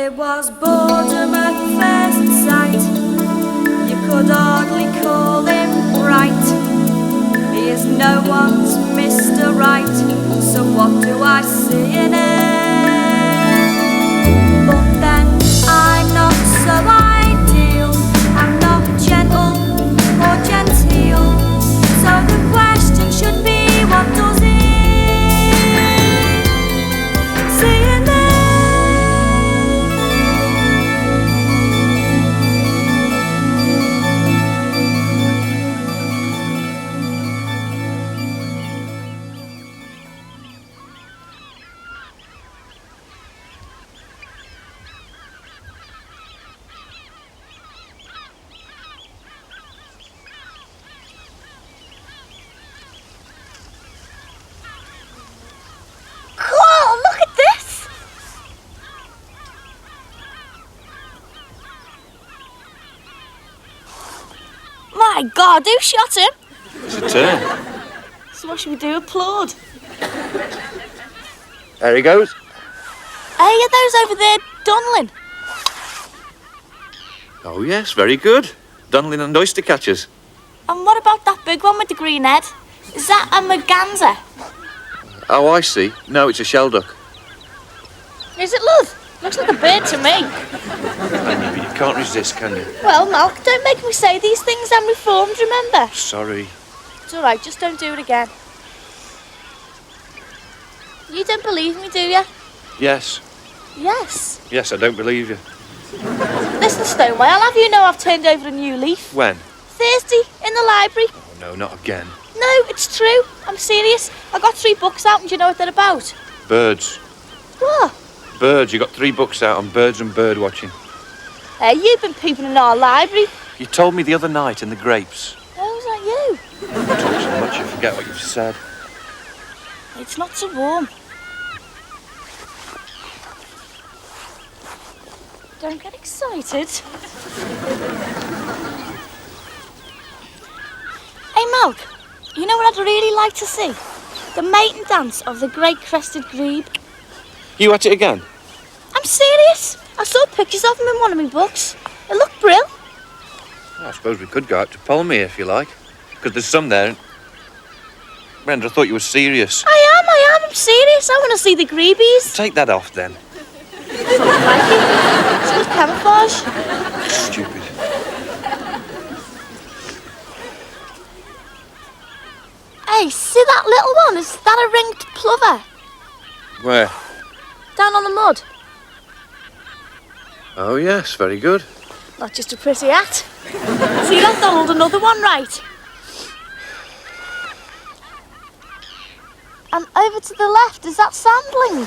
It was boredom at first sight. You could hardly call him bright. He is no one's Mr. Right. So what do I see in him? But then I'm not so ideal. I'm not gentle or genteel. So the question should be, what does he see in me? My God, who shot him? It's a turn. So what should we do? Applaud? There he goes. Hey, are those over there Dunlin? Oh, yes, very good. Dunlin and oyster catchers. And what about that big one with the green head? Is that a merganser? Oh, I see. No, it's a shelduck. Is it, love? Looks like a bird to me. But you can't resist, can you? Well, Malk, don't make me say these things. I'm reformed, remember? Sorry. It's all right, just don't do it again. You don't believe me, do you? Yes. Yes. Yes, I don't believe you. Listen, Stoneway, I'll have you know I've turned over a new leaf. When? Thursday, in the library. Oh, no, not again. No, it's true. I'm serious. I got 3 books out, and do you know what they're about? Birds. What? Birds. You got 3 books out on birds and bird watching. Hey, you've been peeping in our library. You told me the other night in the grapes. Oh, was that you? You talk so much you forget what you've said. It's not so warm. Don't get excited. Hey, Malk, you know what I'd really like to see? The mating dance of the great crested grebe. You at it again? I'm serious. I saw pictures of him in one of my books. It looked brill. Well, I suppose we could go out to Palmy if you like. Because there's some there. Brenda, I thought you were serious. I am. I'm serious. I want to see the grebies. Take that off then. It's not like it. It's good camouflage. Stupid. Hey, see that little one? Is that a ringed plover? Where? Down on the mud. Oh, yes, very good. Not just a pretty hat. See that, Donald? Another one, right? And over to the left, is that sandling?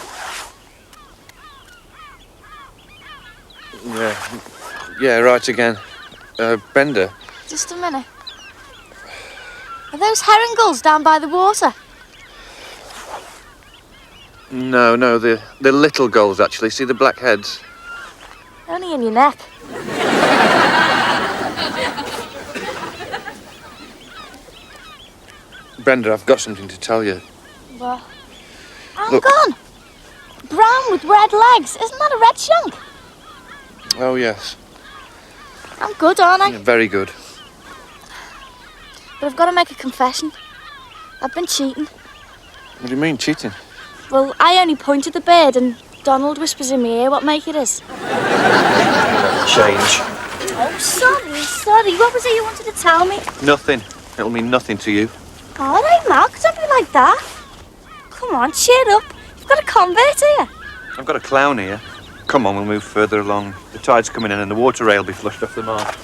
Yeah, right again. Brenda. Just a minute. Are those herring gulls down by the water? No, they're little gulls, actually. See the black heads? Only in your neck. Brenda, I've got something to tell you. What? Hang on. Brown with red legs. Isn't that a red shank? Oh, yes. I'm good, aren't I? Yeah, very good. But I've got to make a confession. I've been cheating. What do you mean, cheating? Well, I only pointed the bird and Donald whispers in my ear what make it is. Change. Oh, sorry. What was it you wanted to tell me? Nothing. It'll mean nothing to you. All right, Mark, don't be like that. Come on, cheer up. You've got a convert here. I've got a clown here. Come on, we'll move further along. The tide's coming in and the water rail will be flushed off the mark.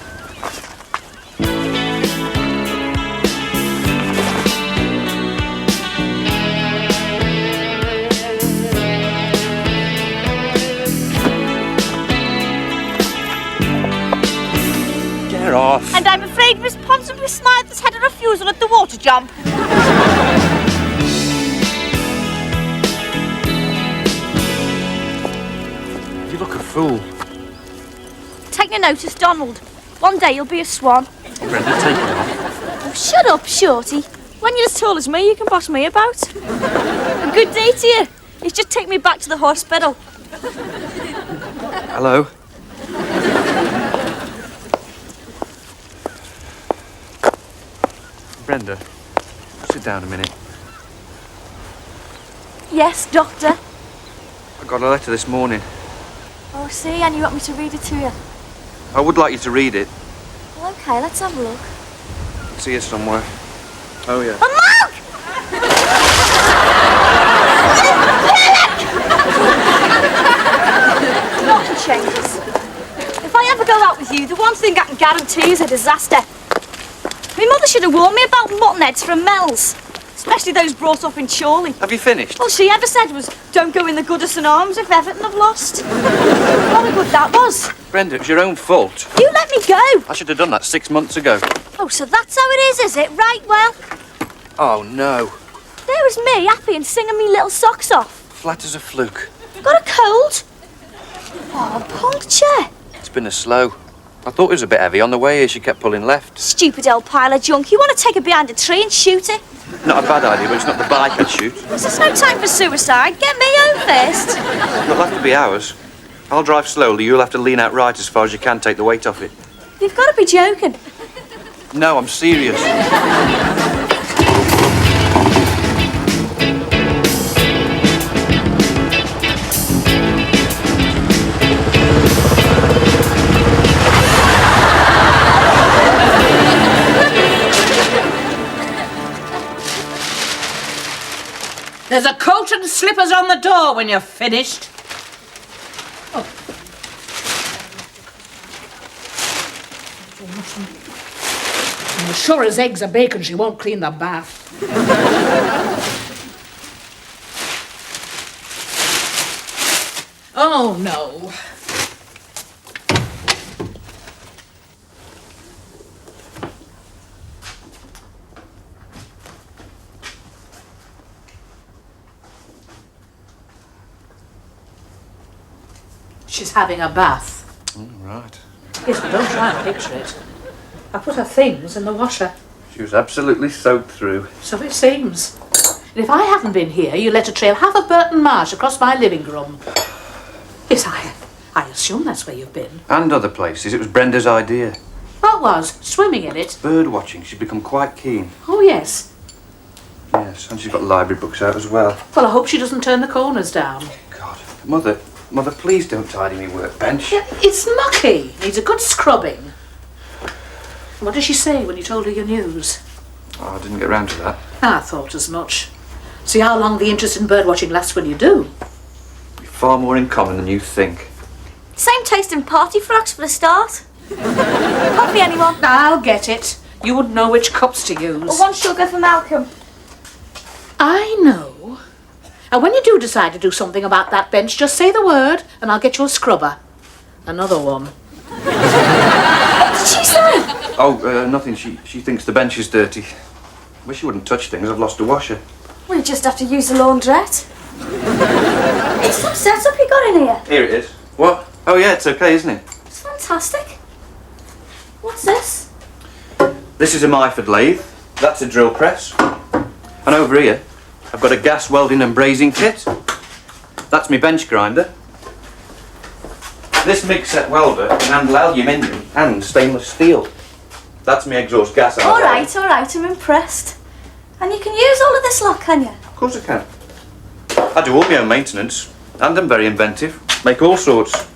Get off. And I'm afraid responsibly Smythe has had a refusal at the water jump. You look a fool. Take no notice, Donald. One day you'll be a swan. Brenda, take it off. Oh, shut up, Shorty. When you're as tall as me, you can boss me about. A good day to you. He's just taken me back to the hospital. Hello. Brenda, sit down a minute. Yes, Doctor. I got a letter this morning. Oh, see, and you want me to read it to you? I would like you to read it. Well, okay, let's have a look. See you somewhere. Oh, yeah. Oh, Mark! Nothing changes. If I ever go out with you, the one thing I can guarantee is a disaster. My mother should have warned me about mutton heads from Mel's. Especially those brought up in Chorley. Have you finished? All she ever said was, don't go in the Goodison Arms if Everton have lost. What a good that was. Brenda, it's your own fault. You let me go. I should have done that 6 months ago. Oh, so that's how it is it? Right, well, Oh, no. there was me, happy and singing me little socks off. Flat as a fluke. Got a cold? Oh, puncture. It's been a slow. I thought it was a bit heavy on the way here. She kept pulling left. Stupid old pile of junk. You want to take it behind a tree and shoot it? Not a bad idea, but it's not the bike I'd shoot. This is no time for suicide. Get me home first. It'll have to be ours. I'll drive slowly. You'll have to lean out right as far as you can, take the weight off it. You've got to be joking. No, I'm serious. There's a coat and slippers on the door when you're finished. Oh. I'm sure as eggs are bacon, she won't clean the bath. Oh, no. She's having a bath. Oh, right. Yes, but don't try and picture it. I put her things in the washer. She was absolutely soaked through. So it seems. And if I hadn't been here, you let her trail half of Burton Marsh across my living room. Yes, I assume that's where you've been. And other places. It was Brenda's idea. What was? Swimming in it? Bird watching. She's become quite keen. Oh, yes. Yes, and she's got library books out as well. Well, I hope she doesn't turn the corners down. God. Mother, please don't tidy me workbench. Yeah, it's mucky. Needs a good scrubbing. What did she say when you told her your news? Oh, I didn't get round to that. I thought as much. See how long the interest in bird watching lasts when you do. We've far more in common than you think. Same taste in party frocks for a start. Coffee, anyone? I'll get it. You wouldn't know which cups to use. Or one sugar for Malcolm. I know. And when you do decide to do something about that bench, just say the word and I'll get you a scrubber. Another one. What did she say? Oh, nothing. She thinks the bench is dirty. Wish you wouldn't touch things. I've lost a washer. We just have to use the laundrette. It's some setup you got in here. Here it is. What? Oh, yeah, it's okay, isn't it? It's fantastic. What's this? This is a Myford lathe. That's a drill press. And over here, I've got a gas welding and brazing kit. That's my bench grinder. This MIG set welder can handle aluminium and stainless steel. That's my exhaust gas. All right, I'm impressed. And you can use all of this lot, can you? Of course I can. I do all my own maintenance, and I'm very inventive. Make all sorts.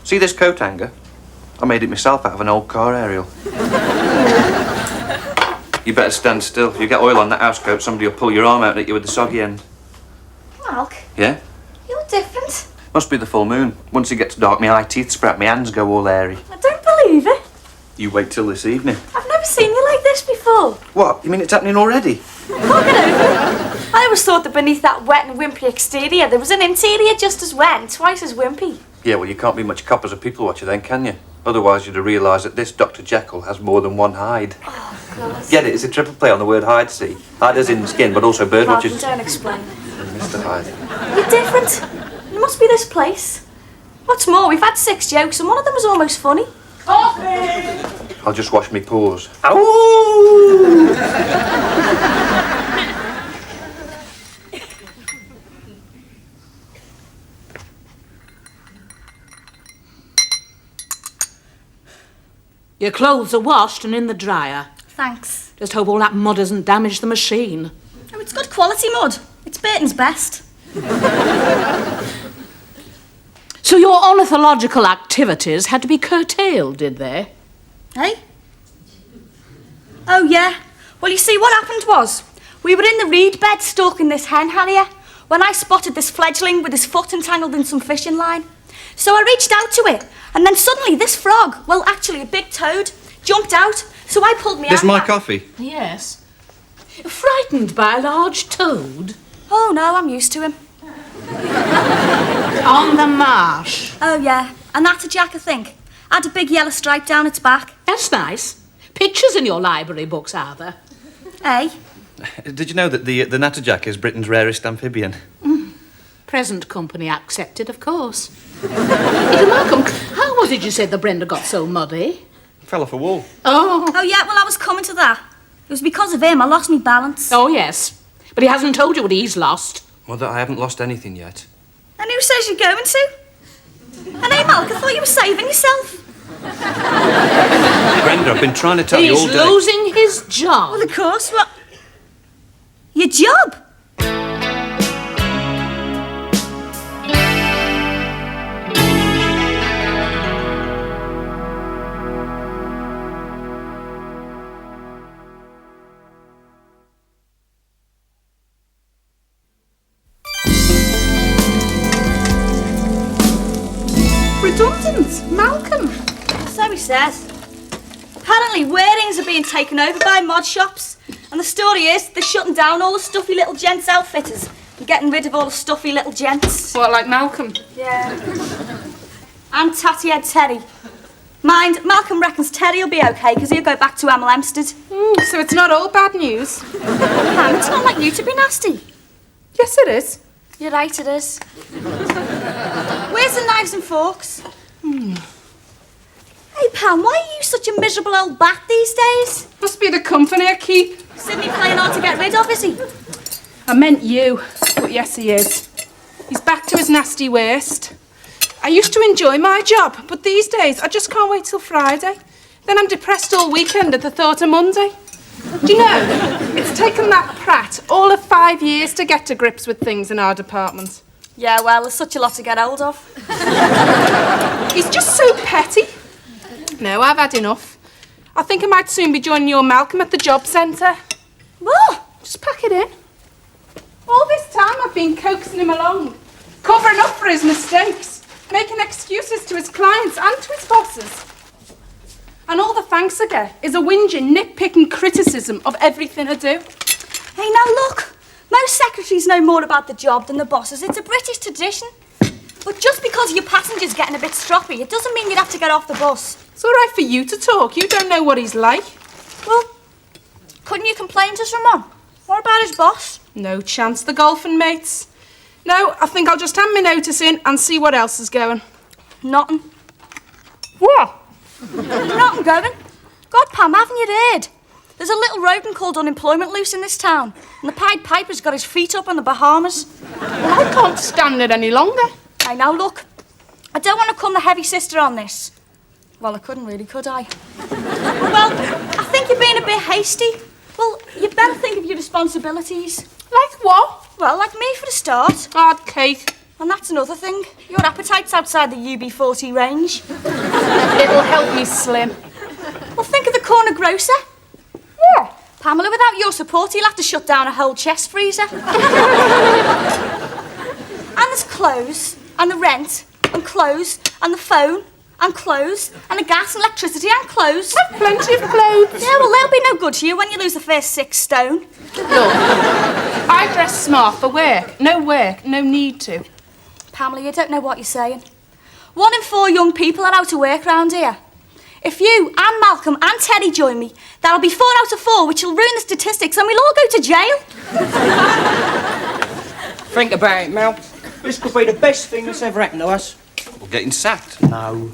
See this coat hanger? I made it myself out of an old car aerial. You better stand still. If you get oil on that house coat, somebody will pull your arm out at you with the soggy end. Malk, Yeah? you're different. Must be the full moon. Once it gets dark, my eye teeth sprout, my hands go all hairy. I don't believe it. You wait till this evening. I've never seen you like this before. What? You mean it's happening already? Can't get over it. I always thought that beneath that wet and wimpy exterior, there was an interior just as wet and twice as wimpy. Yeah, well, you can't be much cop as a people watcher then, can you? Otherwise, you'd have realised that this Dr. Jekyll has more than one hide. Oh, God. Get it? It's a triple play on the word hide, see? Hide as in skin, but also bird Malcolm, watchers. don't explain. Mr. Hyde. You're different. It must be this place. What's more, we've had 6 jokes and one of them was almost funny. Coffee! I'll just wash me paws. Ow! Your clothes are washed and in the dryer. Thanks. Just hope all that mud hasn't damaged the machine. Oh, it's good quality mud. It's Burton's best. So your ornithological activities had to be curtailed, did they? Hey? Oh, yeah. Well, you see, what happened was, we were in the reed bed stalking this hen harrier when I spotted this fledgling with his foot entangled in some fishing line. So I reached out to it, and then suddenly this frog, well, actually a big toad, jumped out, so I pulled me out. This my coffee? Yes. Frightened by a large toad? Oh, no, I'm used to him. On the marsh? Oh, yeah. And that's a jack, I think. Had a big yellow stripe down its back. That's nice. Pictures in your library books, are there? Eh? Did you know that the natterjack is Britain's rarest amphibian? Present company accepted, of course. Little Malcolm, how was it you said that Brenda got so muddy? Fell off a wall. Oh. Oh, yeah, well, I was coming to that. It was because of him I lost me balance. Oh, yes. But he hasn't told you what he's lost. Well, that I haven't lost anything yet. And who says you're going to? And hey, Malk, I thought you were saving yourself. Brenda, I've been trying to tell you all He's day. losing his job. Well, of course, what? Your job? Redundant, Malcolm. So he says. Apparently, wearings are being taken over by mod shops. And the story is, they're shutting down all the stuffy little gents outfitters and getting rid of all the stuffy little gents. What, like Malcolm? Yeah. And Tatty Head Terry. Mind, Malcolm reckons Terry will be okay because he'll go back to Hemel Hempstead. So it's not all bad news. Pam, it's not like you to be nasty. Yes, it is. You're right, it is. Where's the knives and forks? Hey, Pam, why are you such a miserable old bat these days? Must be the company I keep. Sydney playing hard to get rid of, is he? I meant you, but yes, he is. He's back to his nasty waist. I used to enjoy my job, but these days I just can't wait till Friday. Then I'm depressed all weekend at the thought of Monday. Do you know, it's taken that prat all of 5 years to get to grips with things in our department. Yeah, well, there's such a lot to get hold of. He's just so petty. No, I've had enough. I think I might soon be joining your Malcolm at the job centre. What? Just pack it in. All this time I've been coaxing him along, covering up for his mistakes, making excuses to his clients and to his bosses. And all the thanks I get is a whinging, nitpicking criticism of everything I do. Hey, now look. Most secretaries know more about the job than the bosses. It's a British tradition. But just because your passenger's getting a bit stroppy, it doesn't mean you'd have to get off the bus. It's all right for you to talk. You don't know what he's like. Well, couldn't you complain to someone? What about his boss? No chance, the golfing mates. No, I think I'll just hand my notice in and see what else is going. Nothing. What? Nothing going. God, Pam, haven't you heard? There's a little rodent called unemployment loose in this town, and the Pied Piper's got his feet up on the Bahamas. Well, I can't stand it any longer. I know, look. I don't want to come the heavy sister on this. Well, I couldn't really, could I? Well, I think you're being a bit hasty. Well, you'd better think of your responsibilities. Like what? Well, like me for a start. Hard cake. And that's another thing. Your appetite's outside the UB40 range. It'll help me slim. Well, think of the corner grocer. Yeah. Pamela, without your support, he'll have to shut down a whole chest freezer. And there's clothes, and the rent, and clothes, and the phone, and clothes, and the gas and electricity, and clothes. I've plenty of clothes. Yeah, well, they'll be no good to you when you lose the first 6 stone. Look, I dress smart for work, no need to. Pamela, you don't know what you're saying. 1 in 4 young people are out of work round here. If you and Malcolm and Teddy join me, that'll be 4 out of 4, which will ruin the statistics, and we'll all go to jail. Think about it, Mal. This could be the best thing that's ever happened to us. We're getting sacked. No.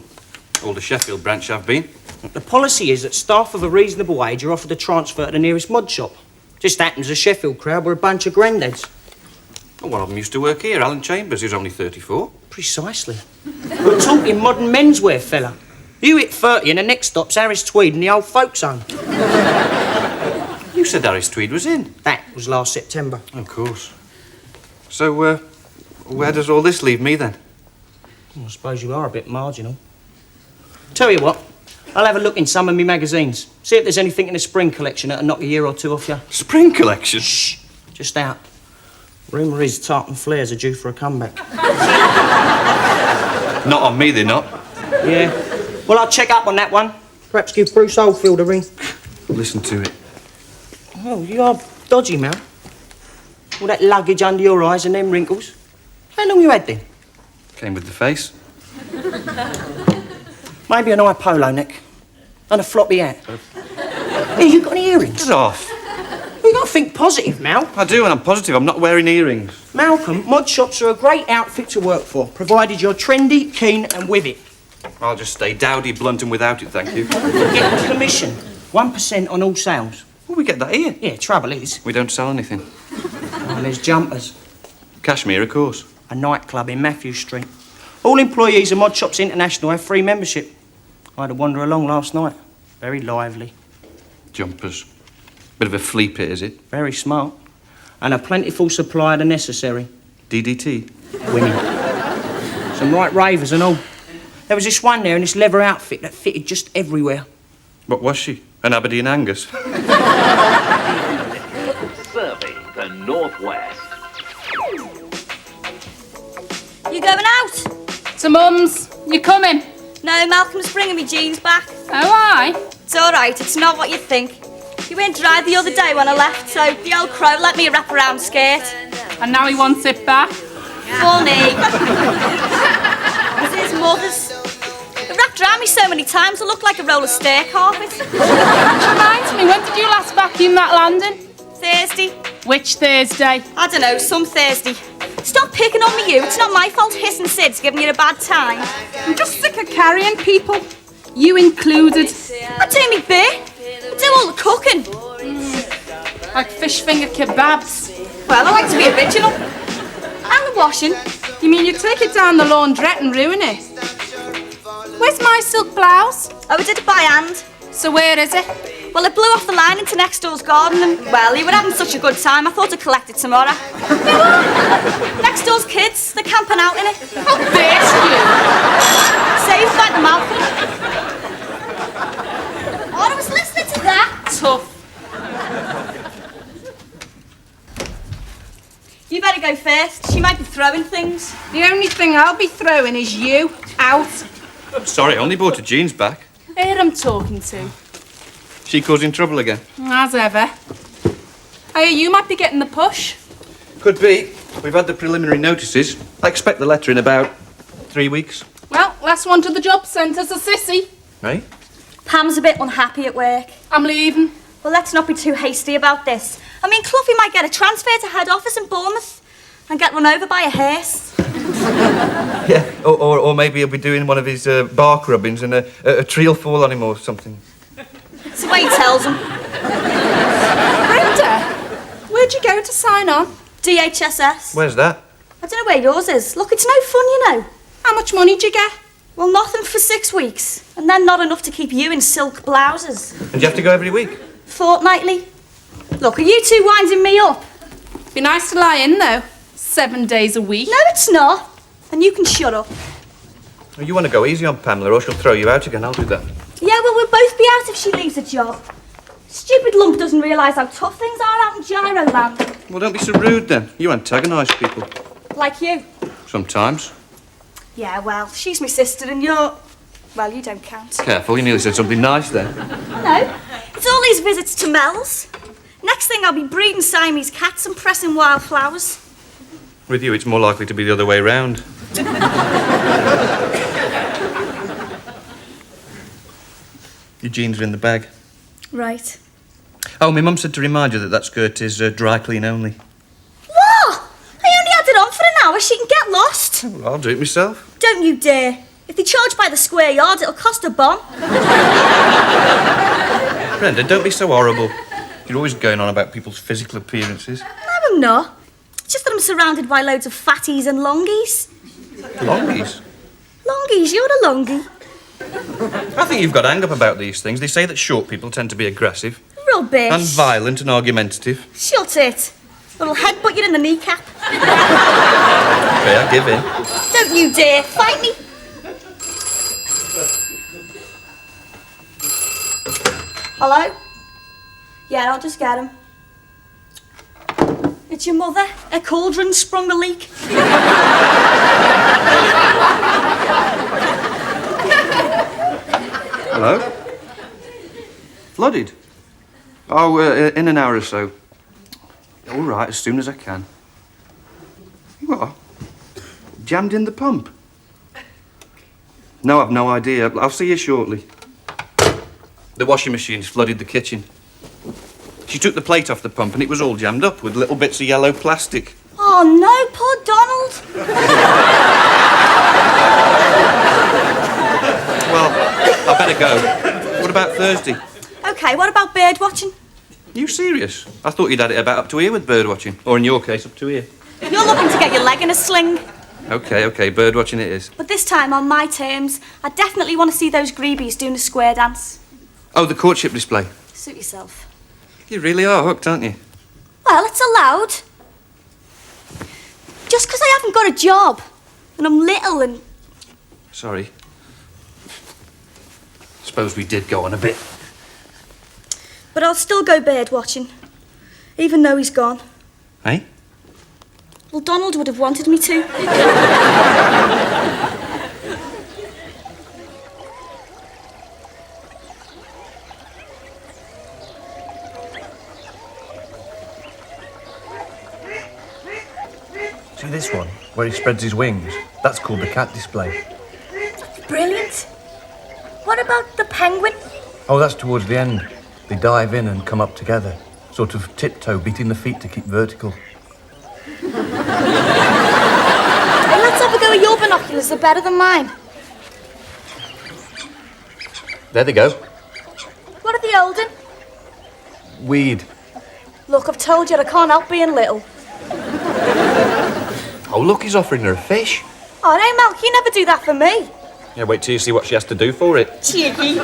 All the Sheffield branch have been. The policy is that staff of a reasonable wage are offered a transfer to the nearest mod shop. Just happens the Sheffield crowd were a bunch of granddads. Well, one of them used to work here, Alan Chambers, who's only 34. Precisely. We're talking modern menswear, fella. You hit 30 and the next stop's Harris Tweed in the old folks' home. You said Harris Tweed was in. That was last September. Of course. So, where does all this leave me then? Well, I suppose you are a bit marginal. Tell you what, I'll have a look in some of my magazines. See if there's anything in the spring collection that'll knock a year or two off you. Spring collection? Shh, just out. Rumour is Tartan Flares are due for a comeback. Not on me, they're not. Yeah. Well, I'll check up on that one. Perhaps give Bruce Oldfield a ring. Listen to it. Oh, you are dodgy, Mel. All that luggage under your eyes and them wrinkles. How long you had then? Came with the face. Maybe an eye polo neck. And a floppy hat. Hey, you got any earrings? Get off. You got to think positive, Mal. I do, and I'm positive I'm not wearing earrings. Malcolm, mod shops are a great outfit to work for, provided you're trendy, keen and with it. I'll just stay dowdy, blunt and without it, thank you. Get commission. 1% on all sales. Well, we get that here. Yeah, trouble is, We don't sell anything. well, there's jumpers. Cashmere, of course. A nightclub in Matthew Street. All employees of Mod Shops International have free membership. I had a wander along last night. Very lively. Jumpers. Bit of a flea pit, is it? Very smart. And a plentiful supply of the necessary. DDT. Women. Some right ravers and all. There was this one there in this leather outfit that fitted just everywhere. What was she? An Aberdeen Angus? Serving the Northwest. You going out? To Mum's. You coming? No, Malcolm's bringing me jeans back. Oh, aye. It's all right, it's not what you think. You weren't dry the other day when I left, so the old crow let me a wrap-around skirt. And now he wants it back. Funny. It's his mother's. It wrapped around me so many times I look like a roll of stair carpet. Which reminds me, when did you last vacuum that landing? Thursday. Which Thursday? I don't know, some Thursday. Stop picking on me, you. It's not my fault Hiss and Sid's giving you a bad time. I'm just sick of carrying people. You included. I do me bit. I do all the cooking. Like fish finger kebabs. Well, I like to be original. And the washing. You mean you take it down the laundrette and ruin it? Where's my silk blouse? Oh, I did it by hand. So where is it? Well, it blew off the line into next door's garden and, well, he were having such a good time, I thought I'd collect it tomorrow. Next door's kids, they're camping out in it. How dares you? Saved by the Malcolm. Oh, I was listening to that. Tough. You better go first. She might be throwing things. The only thing I'll be throwing is you out. Sorry, I only bought her jeans back. Who I'm talking to? She causing trouble again? As ever. Hey, you might be getting the push. Could be. We've had the preliminary notices. I expect the letter in about 3 weeks. Well, last one to the job centre's a sissy. Right? Pam's a bit unhappy at work. I'm leaving. Well, let's not be too hasty about this. I mean, Cluffy might get a transfer to head office in Bournemouth and get run over by a hearse. Yeah, or maybe he'll be doing one of his bark rubbings and a tree will fall on him or something. It's the way he tells them. Brenda, where'd you go to sign on? DHSS. Where's that? I don't know where yours is. Look, it's no fun, you know. How much money did you get? Well, nothing for 6 weeks. And then not enough to keep you in silk blouses. And you have to go every week? Fortnightly. Look, are you two winding me up? Be nice to lie in, though. 7 days a week. No, it's not. And you can shut up. Well, you want to go easy on Pamela or she'll throw you out again. I'll do that. Yeah, well, we'll both be out if she leaves a job. Stupid lump doesn't realise how tough things are out in Gyro Land. Well, don't be so rude then. You antagonise people. Like you. Sometimes. Yeah, well, she's my sister and you're... Well, you don't count. Careful, you nearly said something nice there. No, it's all these visits to Mel's. Next thing I'll be breeding Siamese cats and pressing wildflowers. With you, it's more likely to be the other way round. Your jeans are in the bag. Right. Oh, my mum said to remind you that that skirt is dry clean only. What? I only had it on for an hour. She can get lost. Well, I'll do it myself. Don't you dare. If they charge by the square yard, it'll cost a bomb. Brenda, don't be so horrible. You're always going on about people's physical appearances. No, I'm not. It's just that I'm surrounded by loads of fatties and longies. Longies? Longies, you're a longie. I think you've got hang up about these things. They say that short people tend to be aggressive Rubbish. and violent and argumentative. Shut it. Little headbutt you in the kneecap. Okay, I give in. Don't you dare fight me. Hello? Yeah, I'll just get him. It's your mother. A cauldron sprung a leak. Hello? Flooded? Oh, in an hour or so. All right, as soon as I can. You are? Jammed in the pump? No, I've no idea. I'll see you shortly. The washing machine's flooded the kitchen. She took the plate off the pump and it was all jammed up with little bits of yellow plastic. Oh no, poor Donald. Well, I better go. What about Thursday? Okay, what about bird watching? You serious? I thought you'd had it about up to here with bird watching. Or in your case, up to here. You're looking to get your leg in a sling. Okay, bird watching it is. But this time on my terms. I definitely want to see those greebies doing a square dance. Oh, the courtship display. Suit yourself. You really are hooked, aren't you? Well, it's allowed. Just because I haven't got a job and I'm little and... Sorry. Suppose we did go on a bit. But I'll still go bird watching, even though he's gone. Eh? Well, Donald would have wanted me to. See this one, where he spreads his wings? That's called the cat display. Brilliant. What about the penguin? Oh, that's towards the end. They dive in and come up together, sort of tiptoe, beating the feet to keep vertical. Hey, let's have a go at your binoculars. They're better than mine. There they go. What are the olden? Weed. Look, I've told you I can't help being little. Oh, look, he's offering her a fish. Oh, no, Malk, you never do that for me. Yeah, wait till you see what she has to do for it. Cheeky.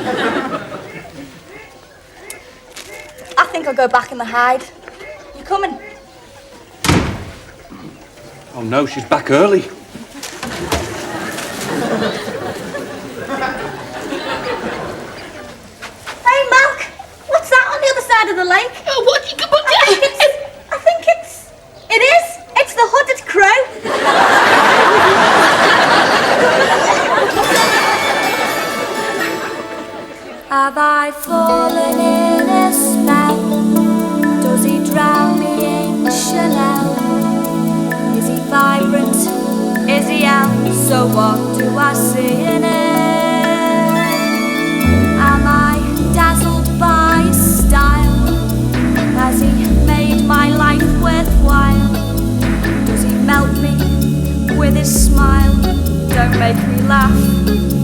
I think I'll go back in the hide. You coming? Oh no, she's back early. Hey, Malk, what's that on the other side of the lake? Oh, what? I think it is. It's the hooded crow. Have I fallen in a spell? Does he drown me in Chanel? Is he vibrant? Is he out? So what do I see in him? Am I dazzled by his style? Has he made my life worthwhile? Does he melt me with his smile? Don't make me laugh.